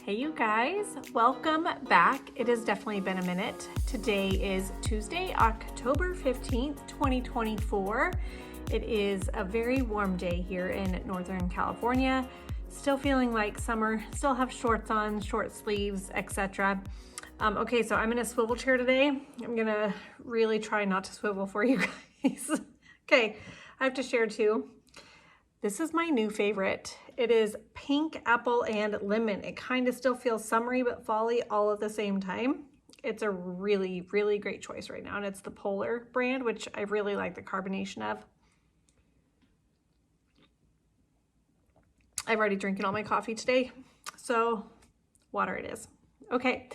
Hey you guys, welcome back. It has definitely been a minute. Today is Tuesday, October 15th, 2024. It is a very warm day here in Northern California. Still feeling like summer, still have shorts on, short sleeves, etc. Okay, so I'm in a swivel chair today. I'm gonna really try not to swivel for you guys. Okay, I have to share too. This is my new favorite. It is pink, apple, and lemon. It kind of still feels summery but fall-y all at the same time. It's a really, really great choice right now, and it's the Polar brand, which I really like the carbonation of. I've already drinking all my coffee today, so water it is. Okay,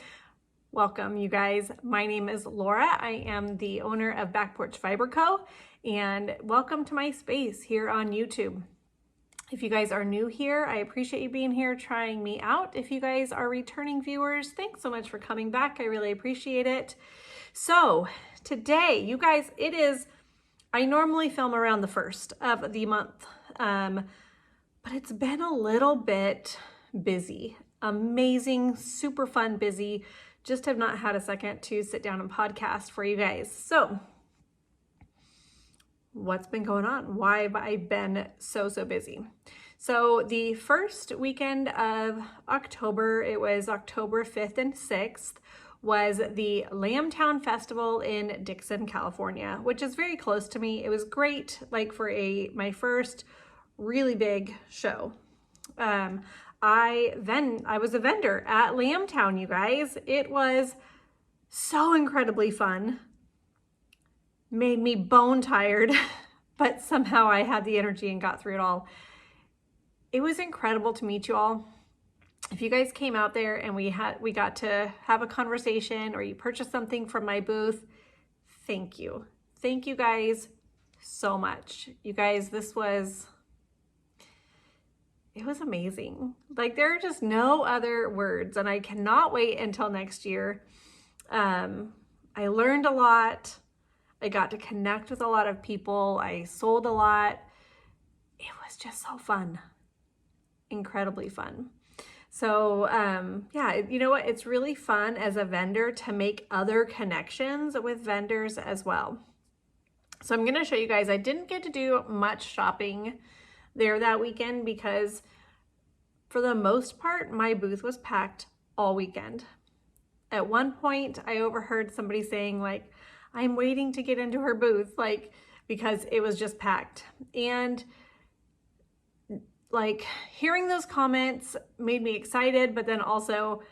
welcome you guys. My name is Laura. I am the owner of Back Porch Fiber Co. And welcome to my space here on YouTube. If you guys are new here, I appreciate you being here, trying me out. If you guys are returning viewers, thanks so much for coming back. I really appreciate it. So today, you guys, I normally film around the 1st of the month, but it's been a little bit busy. Amazing, super fun, busy. Just have not had a second to sit down and podcast for you guys. So what's been going on? Why have I been so busy? So the first weekend of October, it was October 5th and 6th, was the Lambtown Festival in Dixon, California, which is very close to me. It was great, like for my first really big show. I was a vendor at Lambtown, you guys. It was so incredibly fun. Made me bone tired, but somehow I had the energy and got through it all. It was incredible to meet you all. If you guys came out there and we got to have a conversation or you purchased something from my booth, thank you. Thank you guys so much. You guys, it was amazing. Like, there are just no other words, and I cannot wait until next year. I learned a lot. I got to connect with a lot of people. I sold a lot. It was just so fun. Incredibly fun. So yeah, you know what? It's really fun as a vendor to make other connections with vendors as well. So I'm going to show you guys, I didn't get to do much shopping there that weekend because for the most part, my booth was packed all weekend. At one point, I overheard somebody saying, like, I'm waiting to get into her booth, like, because it was just packed. And like, hearing those comments made me excited, but then also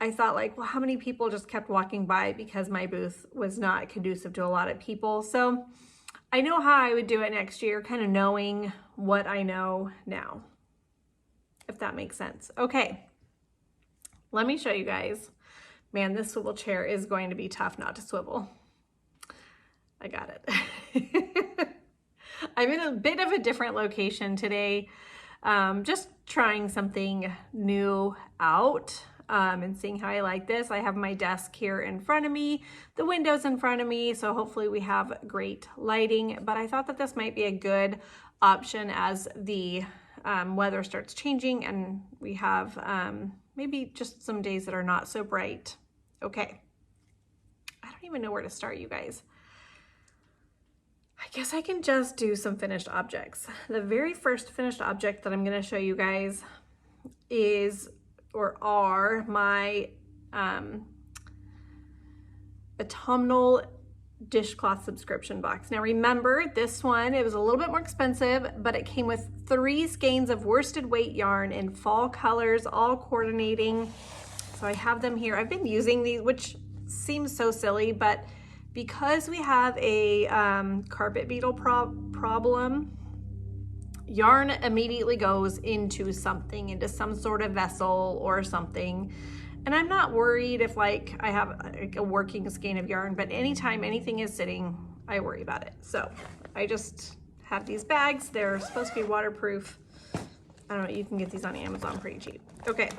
I thought, like, well, how many people just kept walking by because my booth was not conducive to a lot of people? So I know how I would do it next year, kind of knowing what I know now, if that makes sense. Okay, let me show you guys. Man, this swivel chair is going to be tough not to swivel. I got it. I'm in a bit of a different location today, just trying something new out and seeing how I like this. I have my desk here in front of me, the windows in front of me, so hopefully we have great lighting, but I thought that this might be a good option as the weather starts changing and we have maybe just some days that are not so bright. Okay, I don't even know where to start, you guys. I guess I can just do some finished objects. The very first finished object that I'm going to show you guys are my Autumnal Dishcloth subscription box. Now remember, this one, it was a little bit more expensive, but it came with 3 skeins of worsted weight yarn in fall colors, all coordinating. So I have them here. I've been using these, which seems so silly, but because we have a carpet beetle problem, yarn immediately goes into some sort of vessel or something. And I'm not worried if, like, I have a working skein of yarn, but anytime anything is sitting, I worry about it. So I just have these bags. They're supposed to be waterproof. I don't know, you can get these on Amazon pretty cheap. Okay.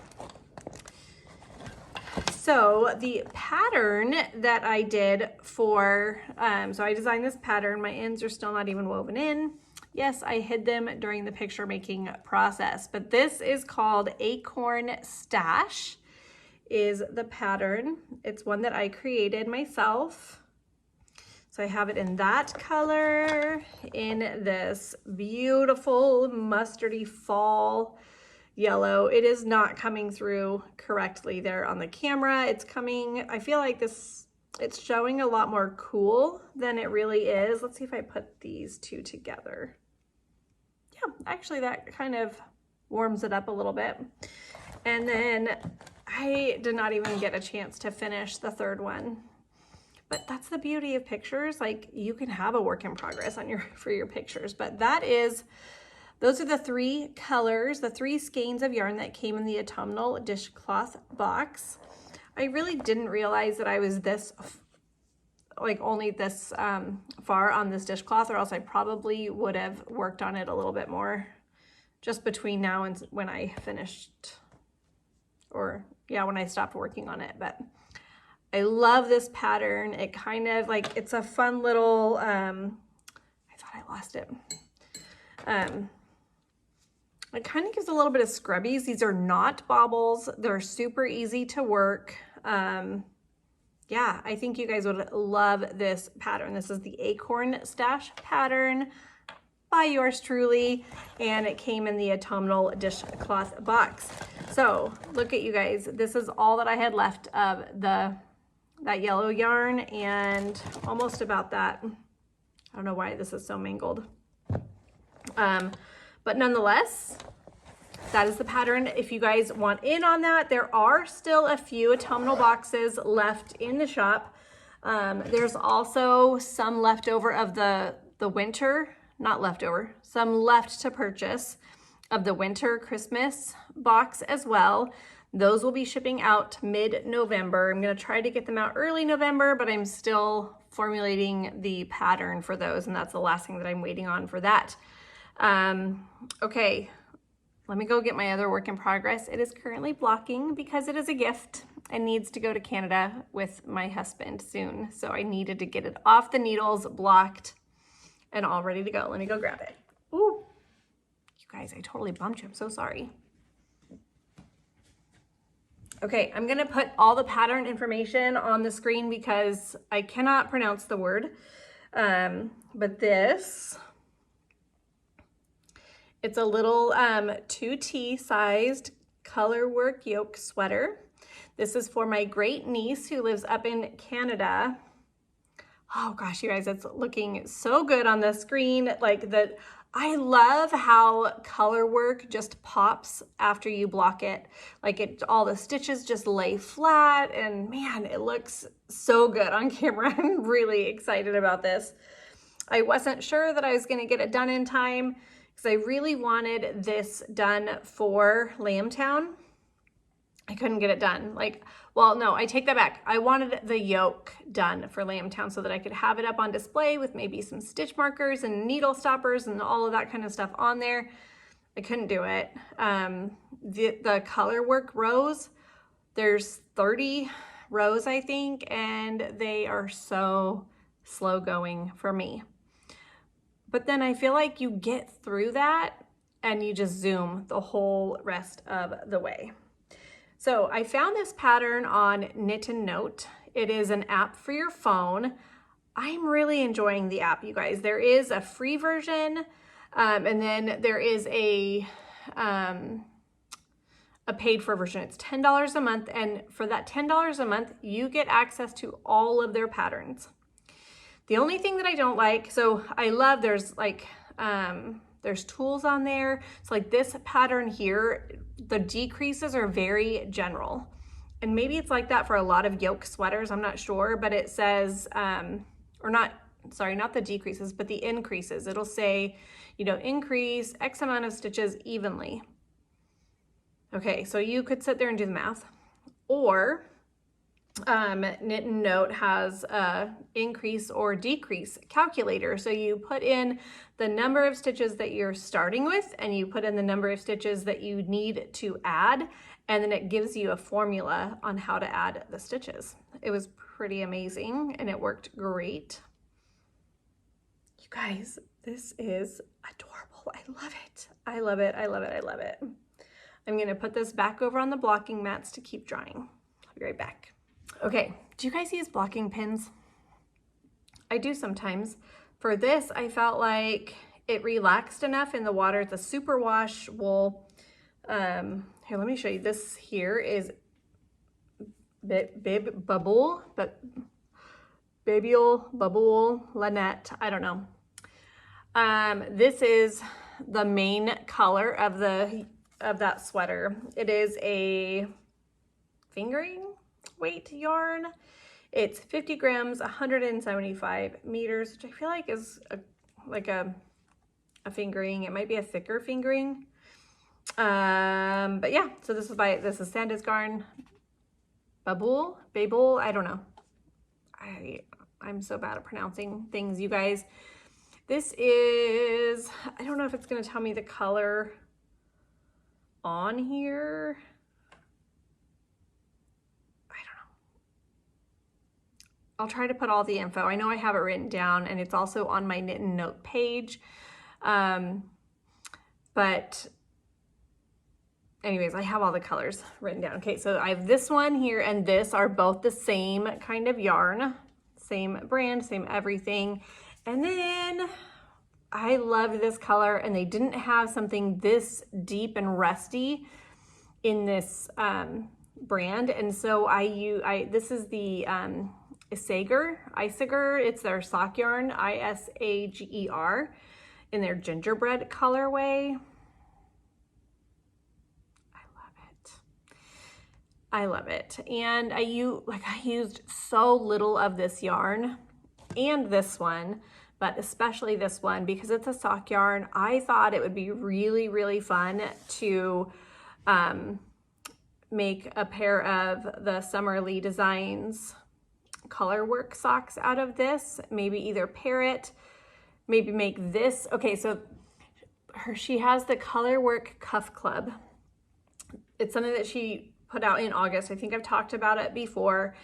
So the pattern that I did for, so I designed this pattern. My ends are still not even woven in. Yes, I hid them during the picture making process, but this is called Acorn Stash is the pattern. It's one that I created myself. So I have it in that color, in this beautiful mustardy fall yellow. It is not coming through correctly there on the camera. It's coming, I feel like this, it's showing a lot more cool than it really is. Let's see if I put these two together. Yeah, actually that kind of warms it up a little bit. And then I did not even get a chance to finish the third one. But that's the beauty of pictures. Like, you can have a work in progress on for your pictures. But those are the three colors, the three skeins of yarn that came in the Autumnal Dishcloth Box. I really didn't realize that I was only this far on this dishcloth, or else I probably would have worked on it a little bit more just between now and when I finished, or yeah, when I stopped working on it. But I love this pattern. It kind of like, it's a fun little, I thought I lost it. It kind of gives a little bit of scrubbies. These are not baubles. They're super easy to work. Yeah, I think you guys would love this pattern. This is the Acorn Stash pattern by yours truly, and it came in the Autumnal Dishcloth Box. So look at you guys. This is all that I had left of that yellow yarn, and almost about that. I don't know why this is so mangled. But nonetheless, that is the pattern. If you guys want in on that, there are still a few autumnal boxes left in the shop. There's also some leftover of the winter, not leftover, some left to purchase of the winter Christmas box as well. Those will be shipping out mid-November. I'm gonna try to get them out early November, but I'm still formulating the pattern for those, and that's the last thing that I'm waiting on for that. Okay, let me go get my other work in progress. It is currently blocking because it is a gift and needs to go to Canada with my husband soon. So I needed to get it off the needles, blocked, and all ready to go. Let me go grab it. Ooh, you guys, I totally bumped you. I'm so sorry. Okay, I'm gonna put all the pattern information on the screen because I cannot pronounce the word. But it's a little 2T sized color work yoke sweater. This is for my great niece who lives up in Canada. Oh gosh, you guys, it's looking so good on the screen. I love how color work just pops after you block it. Like all the stitches just lay flat, and man, it looks so good on camera. I'm really excited about this. I wasn't sure that I was gonna get it done in time because I really wanted this done for Lambtown. I couldn't get it done. Well, no, I take that back. I wanted the yoke done for Lambtown so that I could have it up on display with maybe some stitch markers and needle stoppers and all of that kind of stuff on there. I couldn't do it. The color work rows, there's 30 rows, I think, and they are so slow going for me. But then I feel like you get through that and you just zoom the whole rest of the way. So I found this pattern on Knit and Note. It is an app for your phone. I'm really enjoying the app, you guys. There is a free version, and then there is a paid for version. It's $10 a month, and for that $10 a month, you get access to all of their patterns. The only thing that I don't like, so I love there's tools on there. So like this pattern here, the decreases are very general. And maybe it's like that for a lot of yoke sweaters, I'm not sure, but it says, not the decreases, but the increases. It'll say, increase X amount of stitches evenly. Okay, so you could sit there and do the math. Or Knit and Note has a increase or decrease calculator. So you put in the number of stitches that you're starting with, and you put in the number of stitches that you need to add, and then it gives you a formula on how to add the stitches. It was pretty amazing and it worked great. You guys, I adorable. I love it. I love it. I love it. I love it. I'm going to put this back over on the blocking mats to keep drying. I'll be right back. Okay, do you guys use blocking pins? I do sometimes. For this, I felt like it relaxed enough in the water. It's a superwash wool. Here, let me show you. This here is Babyull, but Babyull, Lynette, I don't know. This is the main color of that sweater. It is a fingering weight yarn. It's 50 grams, 175 meters, which I feel like is like a fingering. It might be a thicker fingering. But yeah, so this is Santa's Garn. Babyull, I don't know. I'm so bad at pronouncing things, you guys. This is, I don't know if it's gonna tell me the color on here. I don't know. I'll try to put all the info. I know I have it written down, and it's also on my Knit and Note page. But anyways, I have all the colors written down. Okay, so I have this one here and this are both the same kind of yarn, same brand, same everything. And then I loved this color, and they didn't have something this deep and rusty in this brand. And so this is the Isager. It's their sock yarn, Isager, in their gingerbread colorway. I love it. And I used so little of this yarn and this one, but especially this one because it's a sock yarn. I thought it would be really, really fun to make a pair of the Summerly Designs color work socks out of this. Maybe either pair it, maybe make this. Okay, so she has the Color Work Cuff Club. It's something that she put out in August. I think I've talked about it before.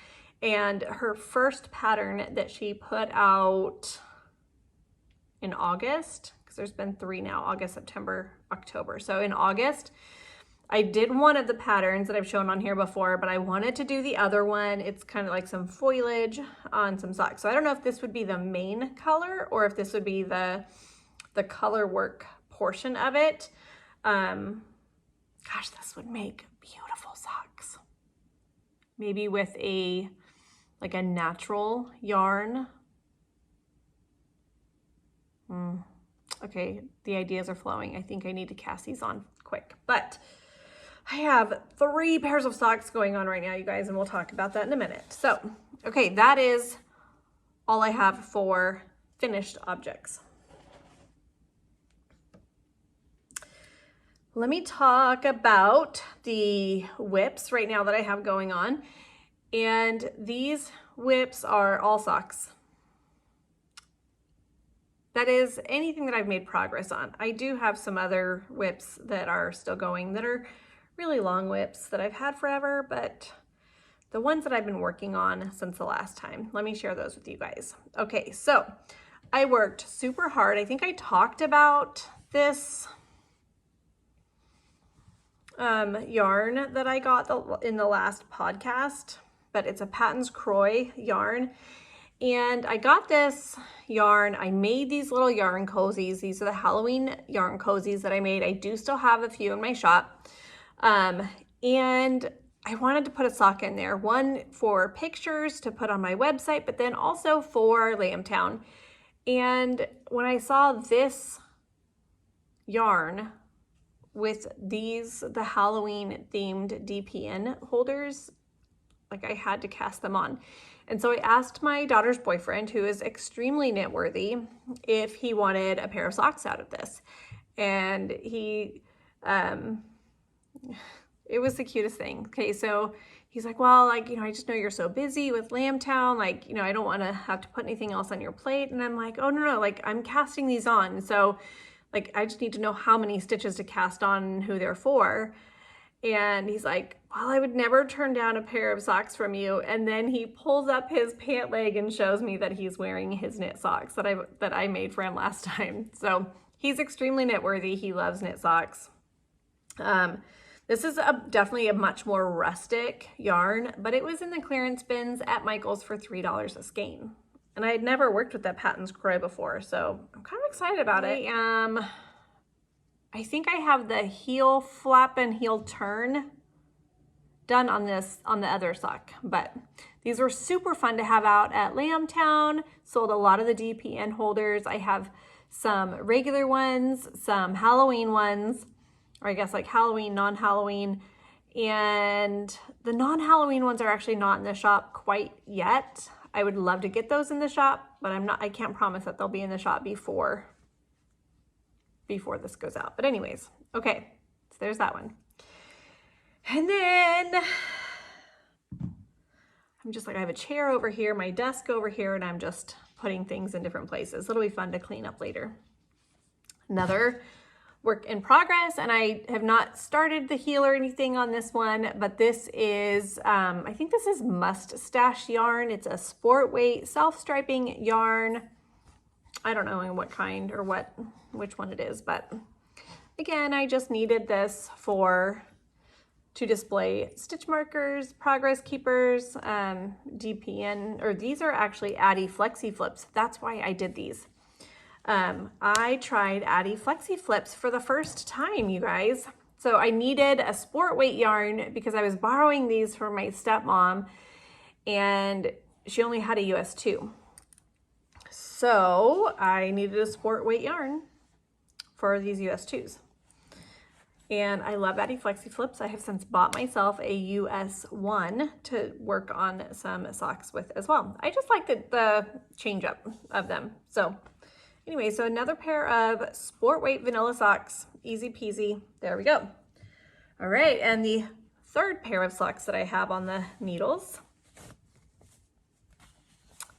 And her first pattern that she put out in August, because there's been 3 now, August, September, October. So in August, I did one of the patterns that I've shown on here before, but I wanted to do the other one. It's kind of like some foliage on some socks. So I don't know if this would be the main color or if this would be the color work portion of it. Gosh, this would make beautiful socks. Maybe with a natural yarn. Okay, the ideas are flowing. I think I need to cast these on quick, but I have 3 pairs of socks going on right now, you guys, and we'll talk about that in a minute. So, okay, that is all I have for finished objects. Let me talk about the whips right now that I have going on. And these whips are all socks. That is anything that I've made progress on. I do have some other whips that are still going that are really long whips that I've had forever, but the ones that I've been working on since the last time, let me share those with you guys. Okay, so I worked super hard. I think I talked about this yarn that I got in the last podcast, but it's a Patton's Croy yarn. And I got this yarn. I made these little yarn cozies. These are the Halloween yarn cozies that I made. I do still have a few in my shop. And I wanted to put a sock in there, one for pictures to put on my website, but then also for Lambtown. And when I saw this yarn with the Halloween themed DPN holders, I had to cast them on. And so I asked my daughter's boyfriend, who is extremely knitworthy, if he wanted a pair of socks out of this. And he, it was the cutest thing. Okay, so he's like, well, I just know you're so busy with Lambtown. I don't want to have to put anything else on your plate. And I'm like, oh, no, I'm casting these on. So I just need to know how many stitches to cast on and who they're for. And he's like, well, I would never turn down a pair of socks from you. And then he pulls up his pant leg and shows me that he's wearing his knit socks that I made for him last time. So He's extremely knit worthy. He loves knit socks. This is definitely a much more rustic yarn, but it was in the clearance bins at Michael's for $3 a skein. And I had never worked with that Patton's Croy before, so I'm kind of excited about it. I think I have the heel flap and heel turn done on this, on the other sock, but these were super fun to have out at Lambtown. Sold a lot of the DPN holders. I have some regular ones, some Halloween ones, or I guess like Halloween, non-Halloween, and the non-Halloween ones are actually not in the shop quite yet. I would love to get those in the shop, but I can't promise that they'll be in the shop before this goes out. But anyways, okay, so there's that one. And then I'm just like, I have a chair over here, my desk over here, and I'm just putting things in different places. It'll be fun to clean up later. Another work in progress, and I have not started the heel or anything on this one, but this is, I think this is Must Stash yarn. It's a sport weight self-striping yarn. I don't know in what kind or which one it is, but again, I just needed this to display stitch markers, progress keepers, DPN, or these are actually Addi Flexi Flips. That's why I did these. I tried Addi Flexi Flips for the first time, you guys. So I needed a sport weight yarn because I was borrowing these from my stepmom and she only had a US 2. So I needed a sport weight yarn for these US 2s. And I love Addi Flexi Flips. I have since bought myself a US 1 to work on some socks with as well. I just like the change up of them. So anyway, so another pair of sport weight vanilla socks, easy peasy. There we go. All right, and the third pair of socks that I have on the needles.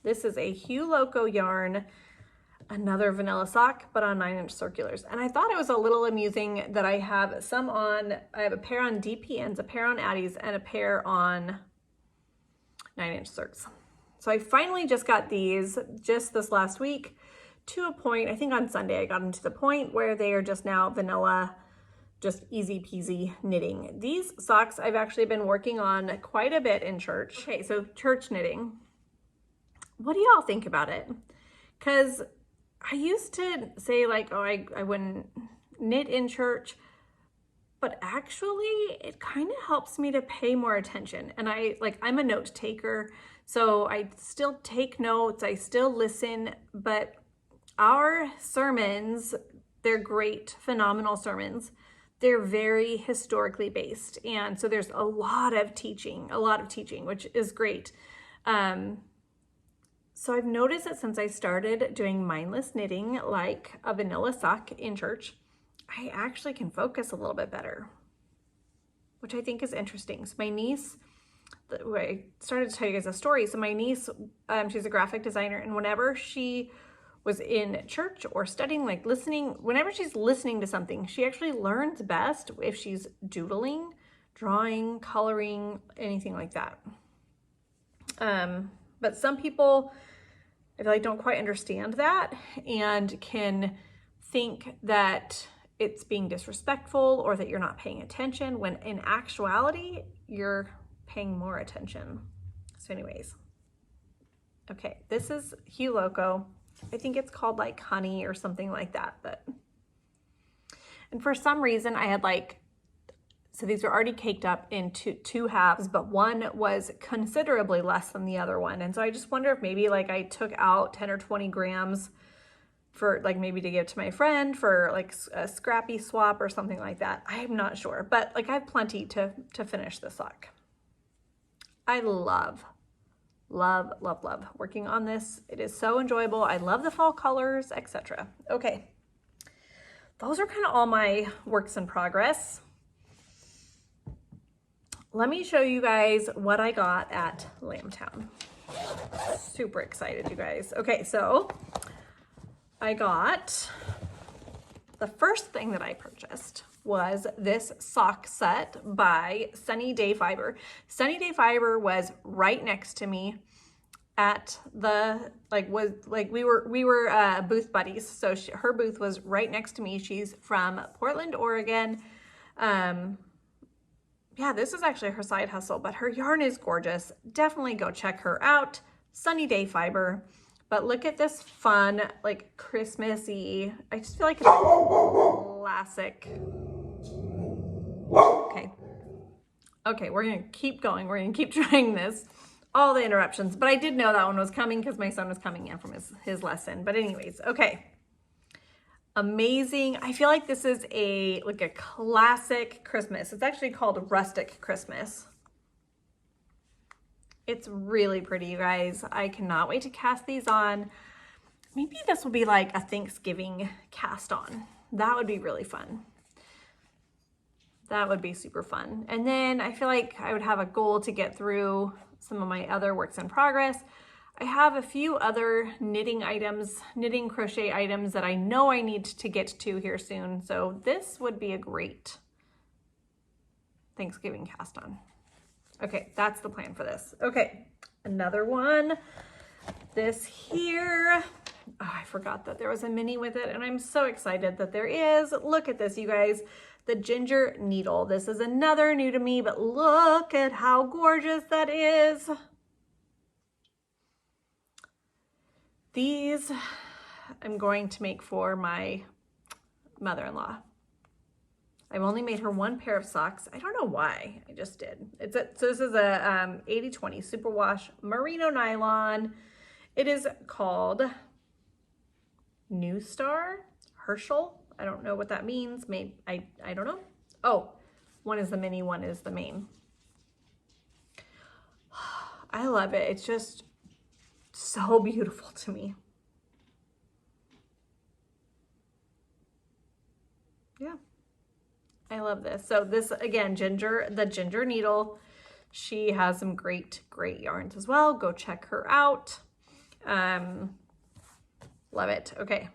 This is a Hue Loco yarn, another vanilla sock, but on 9-inch circulars. And I thought it was a little amusing that I have I have a pair on DPNs, a pair on Addis, and a pair on 9-inch circs. So I finally just got these just this last week to a point, I think on Sunday I got them to the point where they are just now vanilla, just easy peasy knitting. These socks I've actually been working on quite a bit in church. Okay, so church knitting. What do y'all think about it? Because I used to say like, oh, I wouldn't knit in church, but actually it kind of helps me to pay more attention. And I'm a note taker, so I still take notes, I still listen, but our sermons, they're great, phenomenal sermons. They're very historically based. And so there's a lot of teaching, which is great. So I've noticed that since I started doing mindless knitting, like a vanilla sock in church, I actually can focus a little bit better, which I think is interesting. So my niece, I started to tell you guys a story. So my niece, she's a graphic designer, and whenever she was in church or studying, like listening, whenever she's listening to something, she actually learns best if she's doodling, drawing, coloring, anything like that. But some people, I feel like, don't quite understand that and can think that it's being disrespectful or that you're not paying attention, when in actuality, you're paying more attention. So anyways, okay, this is Hue Loco. I think it's called like honey or something like that, and for some reason I had so these are already caked up into two halves, but one was considerably less than the other one. And so I just wonder if maybe I took out 10 or 20 grams for maybe to give to my friend for a scrappy swap or something like that. I'm not sure, but I have plenty to finish this sock. I love working on this. It is so enjoyable. I love the fall colors, etc. Okay, those are kind of all my works in progress. Let me show you guys what I got at Lambtown. Super excited, you guys. Okay, so I got, the first thing that I purchased was this sock set by Sunny Day Fiber. Sunny Day Fiber was right next to me. at the, we were booth buddies. So her booth was right next to me. She's from Portland, Oregon. Yeah, this is actually her side hustle, but her yarn is gorgeous. Definitely go check her out. Sunny Day Fiber. But look at this fun, like Christmassy. I just feel like it's a classic. Okay. Okay, we're gonna keep going. We're gonna keep trying this. All the interruptions, but I did know that one was coming because my son was coming in from his lesson. But anyways, okay. Amazing. I feel like this is a classic Christmas. It's actually called Rustic Christmas. It's really pretty, you guys. I cannot wait to cast these on. Maybe this will be like a Thanksgiving cast on. That would be really fun. That would be super fun. And then I feel like I would have a goal to get through some of my other works in progress. I have a few other knitting crochet items that I know I need to get to here soon. So this would be a great Thanksgiving cast on. Okay, that's the plan for this. Okay, another one. This here. Oh, I forgot that there was a mini with it, and I'm so excited that there is. Look at this, you guys. The Ginger Needle. This is another new to me, but look at how gorgeous that is. These I'm going to make for my mother-in-law. I've only made her one pair of socks. I don't know why, I just did. So this is a 80/20 superwash merino nylon. It is called New Star Herschel. I don't know what that means. Maybe, I don't know. Oh, one is the mini, one is the main. I love it. It's just so beautiful to me. Yeah. I love this. So this, again, the Ginger Needle, she has some great yarns as well. Go check her out. Love it. Okay.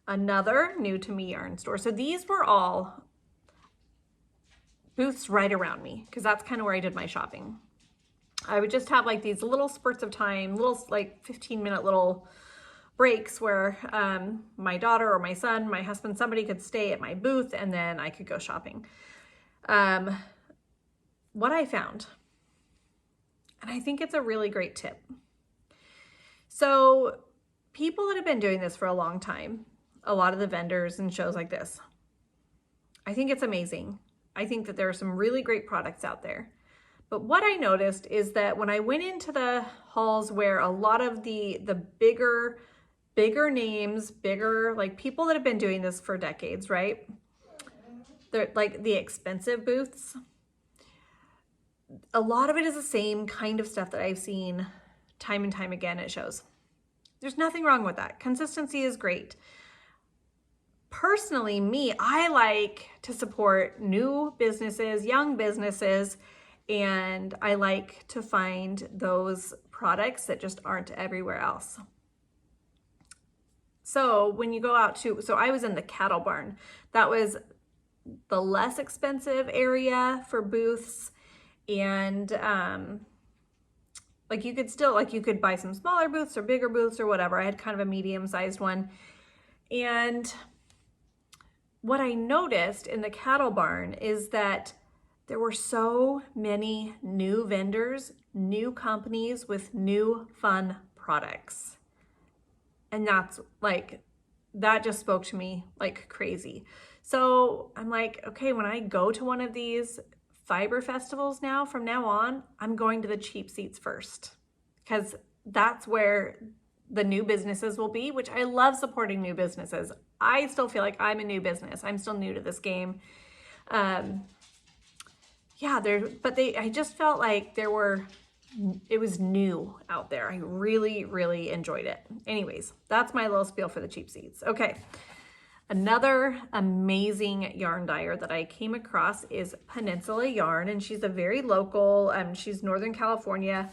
Another new to me yarn store. So these were all booths right around me because that's kind of where I did my shopping. I would just have like these little spurts of time, little like 15-minute little breaks where my daughter or my son, my husband, somebody could stay at my booth and then I could go shopping. What I found, and I think it's a really great tip. So people that have been doing this for a long time, a lot of the vendors and shows like this, I think it's amazing. I think that there are some really great products out there. But what I noticed is that when I went into the halls where a lot of the bigger names, like people that have been doing this for decades, right? They're like the expensive booths. A lot of it is the same kind of stuff that I've seen time and time again at shows. There's nothing wrong with that. Consistency is great. Personally, I like to support new businesses, young businesses, and I like to find those products that just aren't everywhere else. So when you go out so I was in the cattle barn. That was the less expensive area for booths. And like you could buy some smaller booths or bigger booths or whatever. I had kind of a medium-sized one. And what I noticed in the cattle barn is that there were so many new vendors, new companies with new fun products. And that just spoke to me like crazy. So I'm like, okay, when I go to one of these fiber festivals now, from now on, I'm going to the cheap seats first because that's where the new businesses will be, which I love supporting new businesses. I still feel like I'm a new business. I'm still new to this game. Yeah, I just felt like it was new out there. I really, really enjoyed it. Anyways, that's my little spiel for the cheap seats. Okay. Another amazing yarn dyer that I came across is Peninsula Yarn, and she's a very local, she's Northern California.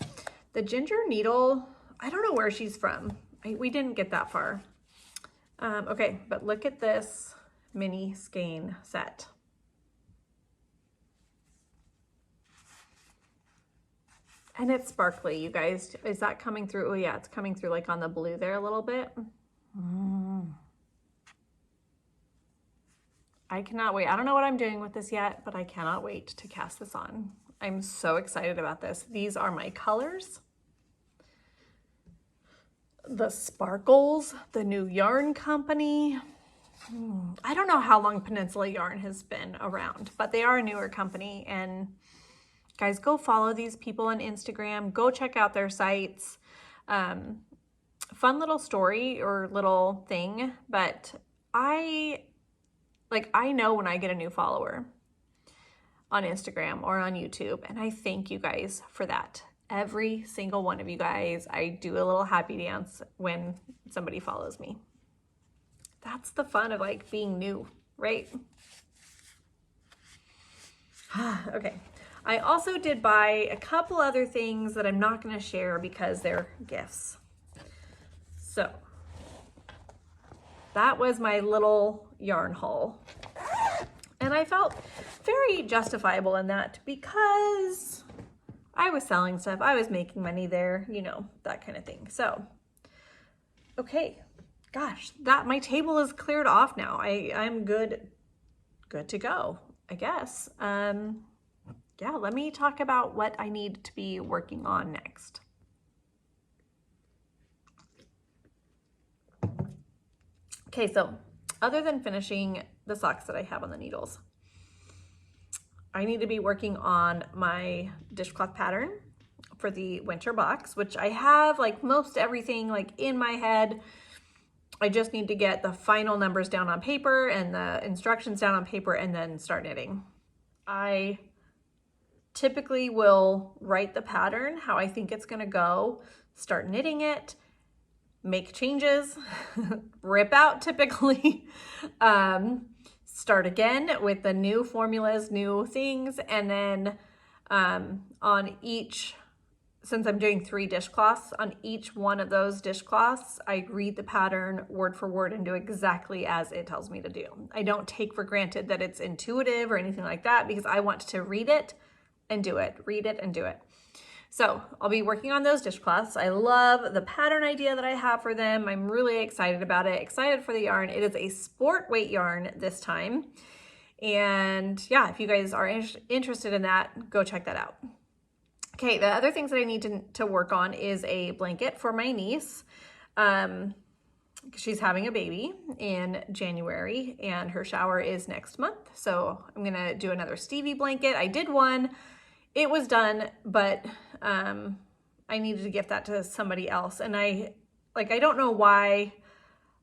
The Ginger Needle, I don't know where she's from. We didn't get that far. Okay, but look at this mini skein set. And it's sparkly, you guys. Is that coming through? Oh yeah, it's coming through like on the blue there a little bit. I cannot wait. I don't know what I'm doing with this yet, but I cannot wait to cast this on. I'm so excited about this. These are my colors. The sparkles, the new yarn company. I don't know how long Peninsula Yarn has been around, but they are a newer company. And guys, go follow these people on Instagram. Go check out their sites. Fun little story or little thing, but I know when I get a new follower on Instagram or on YouTube, and I thank you guys for that. Every single one of you guys, I do a little happy dance when somebody follows me. That's the fun of like being new, right? Okay. I also did buy a couple other things that I'm not going to share because they're gifts. So that was my little yarn haul. And I felt very justifiable in that because I was selling stuff. I was making money there, you know, that kind of thing. So, okay. Gosh, my table is cleared off now. I'm good to go, I guess. Yeah, let me talk about what I need to be working on next. Okay, so other than finishing the socks that I have on the needles, I need to be working on my dishcloth pattern for the winter box, which I have like most everything like in my head. I just need to get the final numbers down on paper and the instructions down on paper and then start knitting. I typically will write the pattern, how I think it's gonna go, start knitting it, make changes, rip out typically, start again with the new formulas, new things, and then on each, since I'm doing 3 dishcloths, on each one of those dishcloths, I read the pattern word for word and do exactly as it tells me to do. I don't take for granted that it's intuitive or anything like that because I want to read it and do it, read it and do it. So I'll be working on those dishcloths. I love the pattern idea that I have for them. I'm really excited about it, excited for the yarn. It is a sport weight yarn this time. And yeah, if you guys are interested in that, go check that out. Okay, the other things that I need to work on is a blanket for my niece. She's having a baby in January and her shower is next month. So I'm gonna do another Stevie blanket. I did one, it was done, but I needed to gift that to somebody else. And I don't know why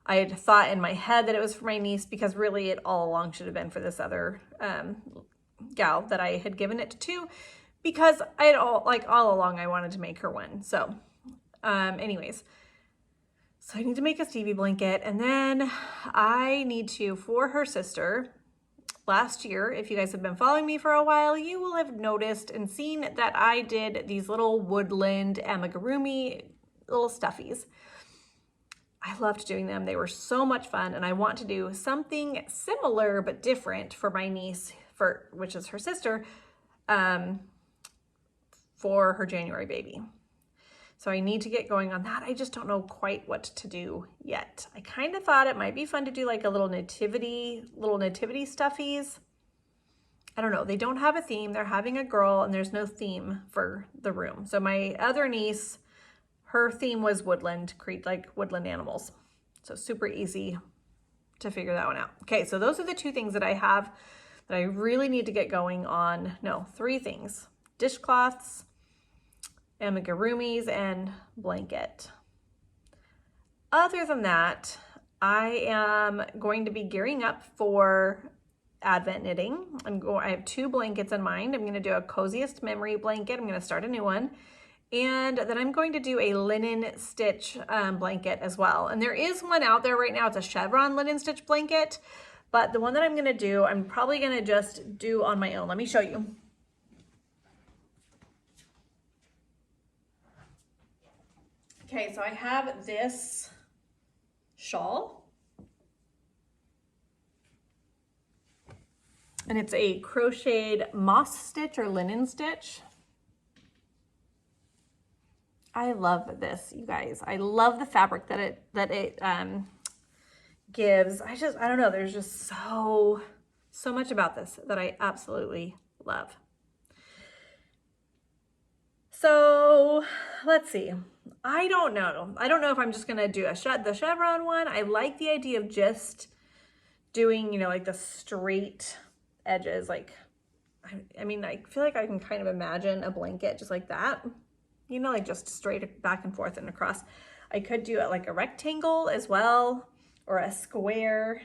I had thought in my head that it was for my niece because really it all along should have been for this other gal that I had given it to. Because all along I wanted to make her one. So anyways, so I need to make a Stevie blanket, and then I need to, for her sister, last year, if you guys have been following me for a while, you will have noticed and seen that I did these little woodland amigurumi little stuffies. I loved doing them. They were so much fun, and I want to do something similar but different for my niece, which is her sister, for her January baby. So I need to get going on that. I just don't know quite what to do yet. I kind of thought it might be fun to do like a little nativity stuffies. I don't know. They don't have a theme. They're having a girl and there's no theme for the room. So my other niece, her theme was woodland, like woodland animals. So super easy to figure that one out. Okay, so those are the 2 things that I have that I really need to get going on. No, 3 things: dishcloths, amigurumis, and blanket. Other than that, I am going to be gearing up for Advent knitting. I have 2 blankets in mind. I'm going to do a Coziest Memory blanket. I'm going to start a new one. And then I'm going to do a linen stitch blanket as well. And there is one out there right now. It's a chevron linen stitch blanket. But the one that I'm going to do, I'm probably going to just do on my own. Let me show you. Okay, so I have this shawl, and it's a crocheted moss stitch or linen stitch. I love this, you guys. I love the fabric that it gives. I don't know, there's just so much about this that I absolutely love. So let's see. I don't know if I'm just gonna do the chevron one. I like the idea of just doing, you know, like the straight edges. Like, I mean, I feel like I can kind of imagine a blanket just like that, you know, like just straight back and forth and across. I could do it like a rectangle as well, or a square.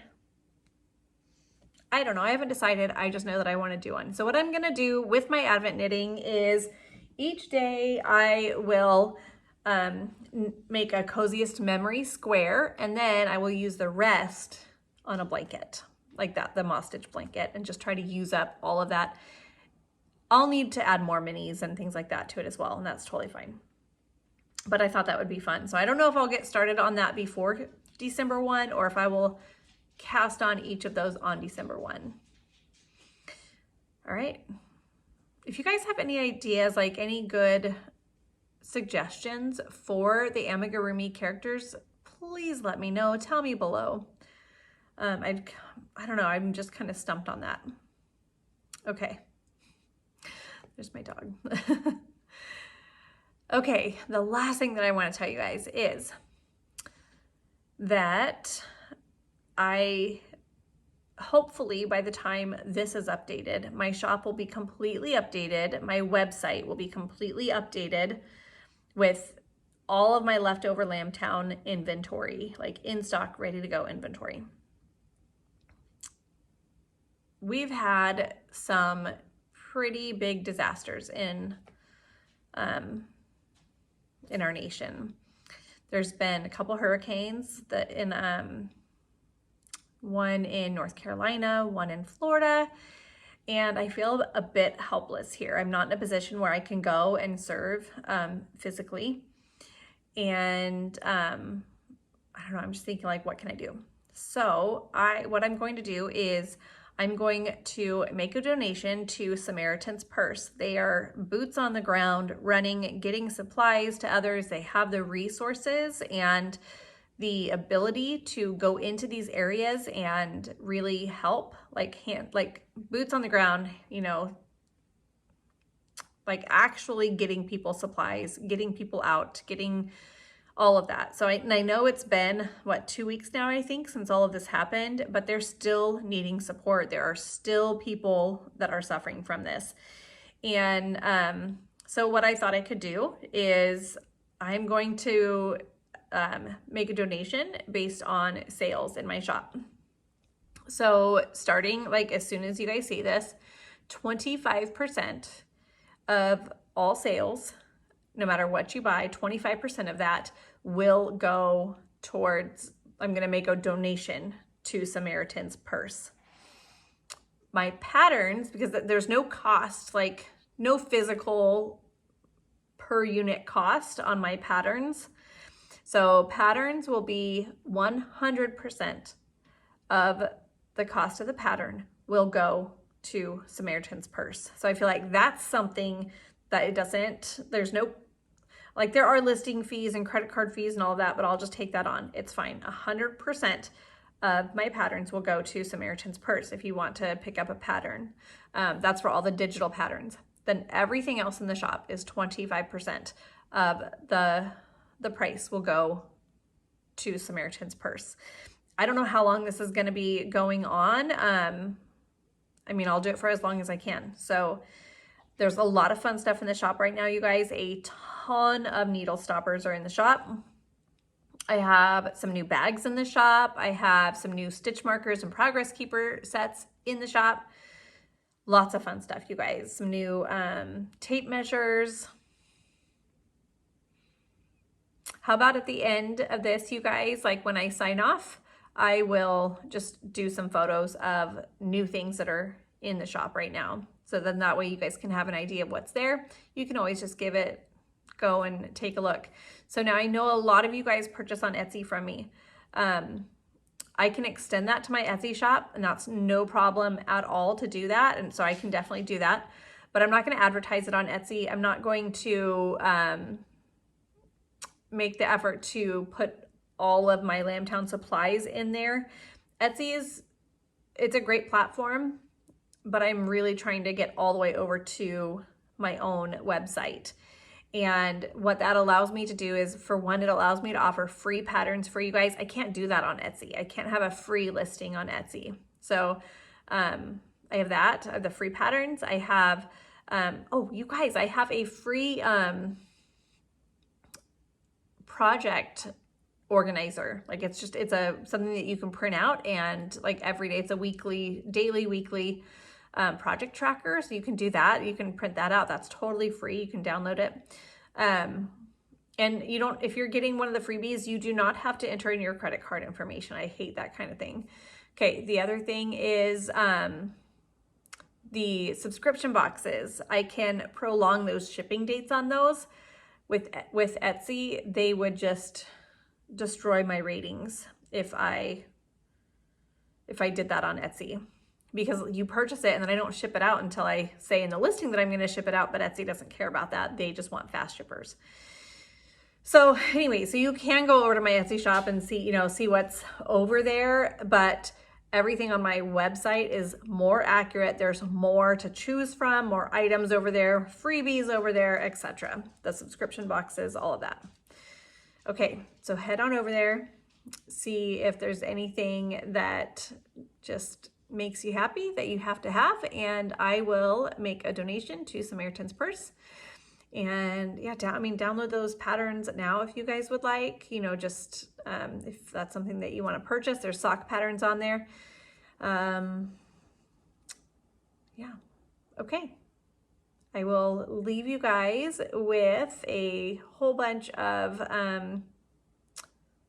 I don't know, I haven't decided. I just know that I want to do one. So what I'm gonna do with my Advent knitting is each day I will make a coziest memory square, and then I will use the rest on a blanket like that, the moss stitch blanket, and just try to use up all of that. I'll need to add more minis and things like that to it as well, and that's totally fine. But I thought that would be fun. So I don't know if I'll get started on that before December 1 or if I will cast on each of those on December 1. All right. If you guys have any ideas, like any good suggestions for the amigurumi characters, please let me know. Tell me below. I don't know, I'm just kind of stumped on that. Okay, there's my dog. Okay, the last thing that I want to tell you guys is that hopefully by the time this is updated, my shop will be completely updated. My website will be completely updated with all of my leftover Lambtown inventory, like in stock, ready to go inventory. We've had some pretty big disasters in our nation. There's been a couple hurricanes one in North Carolina, one in Florida, and I feel a bit helpless here. I'm not in a position where I can go and serve physically, and I don't know, I'm just thinking like, what can I do? So what I'm going to do is I'm going to make a donation to Samaritan's Purse. They are boots on the ground, running, getting supplies to others. They have the resources and the ability to go into these areas and really help, like boots on the ground, you know, like actually getting people supplies, getting people out, getting all of that. So I know it's been, what, 2 weeks now, I think, since all of this happened, but they're still needing support. There are still people that are suffering from this. And so what I thought I could do is I'm going to make a donation based on sales in my shop. So starting like as soon as you guys see this, 25% of all sales, no matter what you buy, 25% of that will go towards, I'm gonna make a donation to Samaritan's Purse. My patterns, because there's no cost, like no physical per unit cost on my patterns. So patterns will be 100% of the cost of the pattern will go to Samaritan's Purse. So I feel like that's something that it doesn't, there's no, like there are listing fees and credit card fees and all of that, but I'll just take that on. It's fine. 100% of my patterns will go to Samaritan's Purse if you want to pick up a pattern. That's for all the digital patterns. Then everything else in the shop is 25% of the price will go to Samaritan's Purse. I don't know how long this is going to be going on. I mean, I'll do it for as long as I can. So there's a lot of fun stuff in the shop right now, you guys. A ton of needle stoppers are in the shop. I have some new bags in the shop. I have some new stitch markers and progress keeper sets in the shop. Lots of fun stuff, you guys. Some new tape measures. How about at the end of this, you guys, like when I sign off, I will just do some photos of new things that are in the shop right now. So then that way you guys can have an idea of what's there. You can always just go and take a look. So now I know a lot of you guys purchase on Etsy from me. I can extend that to my Etsy shop, and that's no problem at all to do that. And so I can definitely do that, but I'm not going to advertise it on Etsy. I'm not going to make the effort to put all of my Lambtown supplies in there. Etsy it's a great platform, but I'm really trying to get all the way over to my own website. And what that allows me to do is, for one, it allows me to offer free patterns for you guys. I can't do that on Etsy. I can't have a free listing on Etsy. So I have that. I have the free patterns. I have, oh, you guys, I have a free project organizer. Like it's something that you can print out, and like every day, it's a daily, weekly project tracker. So you can do that. You can print that out. That's totally free. You can download it. And you don't, if you're getting one of the freebies, you do not have to enter in your credit card information. I hate that kind of thing. Okay. The other thing is, the subscription boxes. I can prolong those shipping dates on those. With Etsy, they would just destroy my ratings if I did that on Etsy, because you purchase it and then I don't ship it out until I say in the listing that I'm going to ship it out, but Etsy doesn't care about that. They just want fast shippers. So anyway, so you can go over to my Etsy shop and see what's over there, but everything on my website is more accurate. There's more to choose from, more items over there, freebies over there, etc. The subscription boxes, all of that. Okay, so head on over there, see if there's anything that just makes you happy that you have to have, and I will make a donation to Samaritan's Purse. And yeah, download those patterns now if you guys would like, just if that's something that you want to purchase. There's sock patterns on there. Yeah, okay. I will leave you guys with a whole bunch of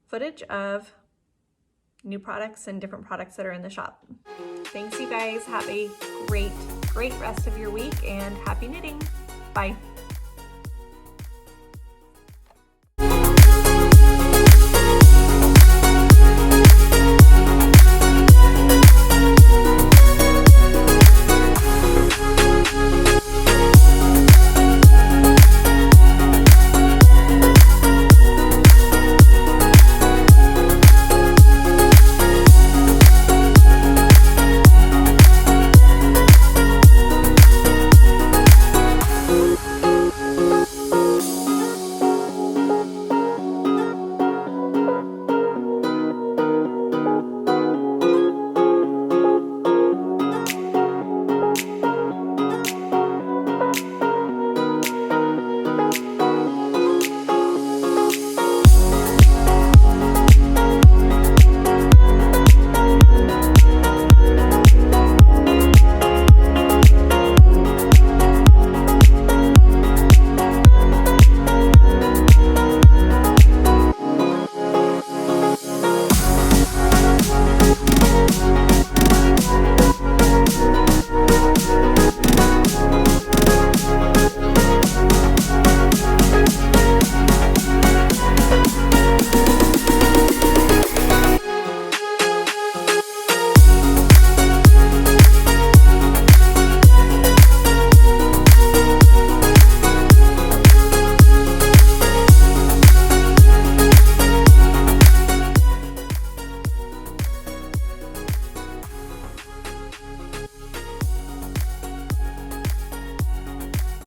footage of new products and different products that are in the shop. Thanks, you guys. Have a great rest of your week, and happy knitting. Bye.